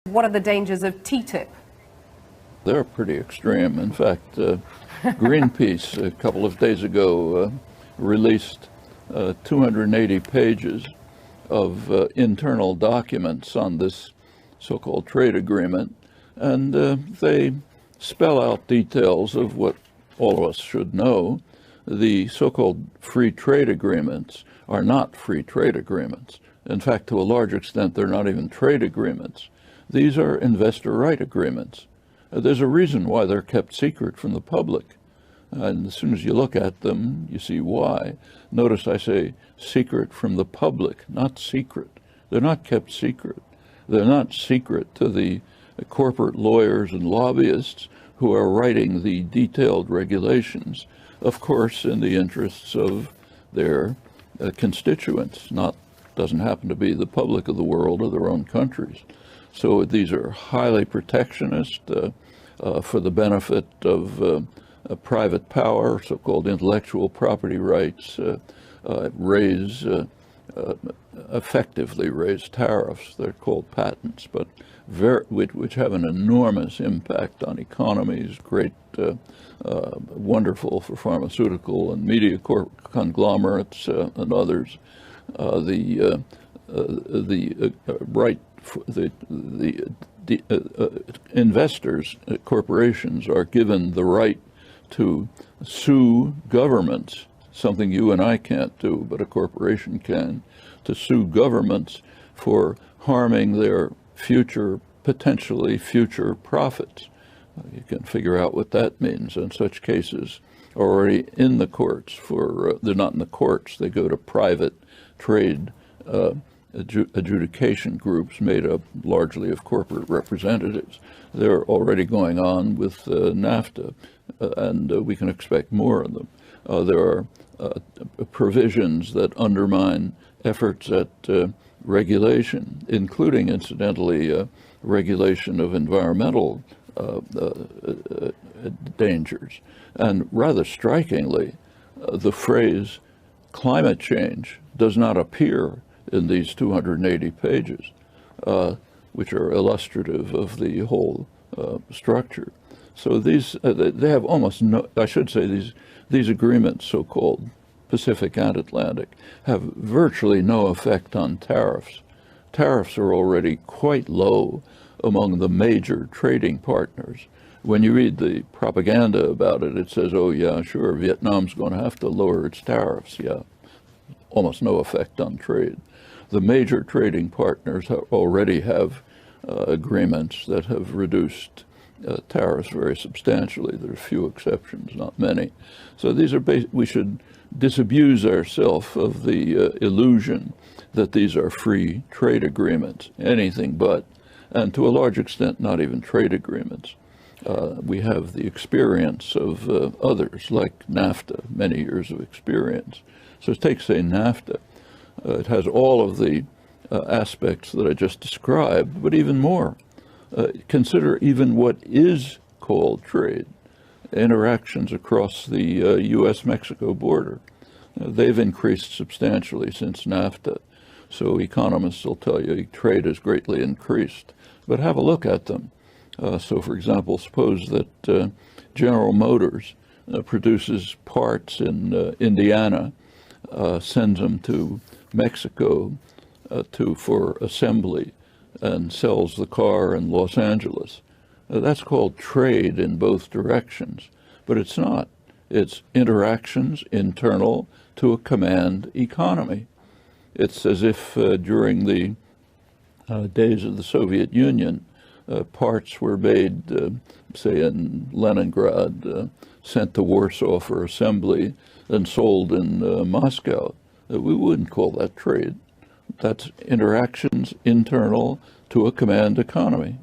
What are the dangers of TTIP? They're pretty extreme. In fact, Greenpeace a couple of days ago released 280 pages of internal documents on this so-called trade agreement, and they spell out details of what all of us should know. The so-called free trade agreements are not free trade agreements. In fact, to a large extent, they're not even trade agreements. These are investor right agreements. There's a reason why they're kept secret from the public. And as soon as you look at them, you see why. Notice I say secret from the public, not secret. They're not kept secret. They're not secret to the corporate lawyers and lobbyists who are writing the detailed regulations, of course, in the interests of their constituents. Doesn't happen to be the public of the world or their own countries. So these are highly protectionist for the benefit of private power, so-called intellectual property rights, effectively raise tariffs. They're called patents, but which have an enormous impact on economies, wonderful for pharmaceutical and media conglomerates and others. The investors, corporations, are given the right to sue governments, something you and I can't do, but a corporation can, to sue governments for harming their potentially future profits. You can figure out what that means, and such cases are already in the courts. They're not in the courts, they go to private trade adjudication groups made up largely of corporate representatives. They're already going on with NAFTA, and we can expect more of them. There are provisions that undermine efforts at regulation, including, incidentally, regulation of environmental dangers. And rather strikingly, the phrase climate change does not appear in these 280 pages, which are illustrative of the whole structure. So they have almost no, I should say these agreements, so-called Pacific and Atlantic, have virtually no effect on tariffs. Tariffs are already quite low among the major trading partners. When you read the propaganda about it, it says, oh yeah, sure, Vietnam's going to have to lower its tariffs. Yeah, almost no effect on trade. The major trading partners already have agreements that have reduced tariffs very substantially. There are few exceptions, not many. So these are we should disabuse ourselves of the illusion that these are free trade agreements, anything but, and to a large extent, not even trade agreements. We have the experience of others, like NAFTA, many years of experience. So take, say, NAFTA. It has all of the aspects that I just described, but even more. Consider even what is called trade, interactions across the U.S.-Mexico border. They've increased substantially since NAFTA. So economists will tell you trade has greatly increased. But have a look at them. So, for example, suppose that General Motors produces parts in Indiana, sends them to Mexico for assembly, and sells the car in Los Angeles. That's called trade in both directions, but it's not. It's interactions internal to a command economy. It's as if during the days of the Soviet Union, parts were made, say in Leningrad, sent to Warsaw for assembly, and sold in Moscow. We wouldn't call that trade. That's interactions internal to a command economy.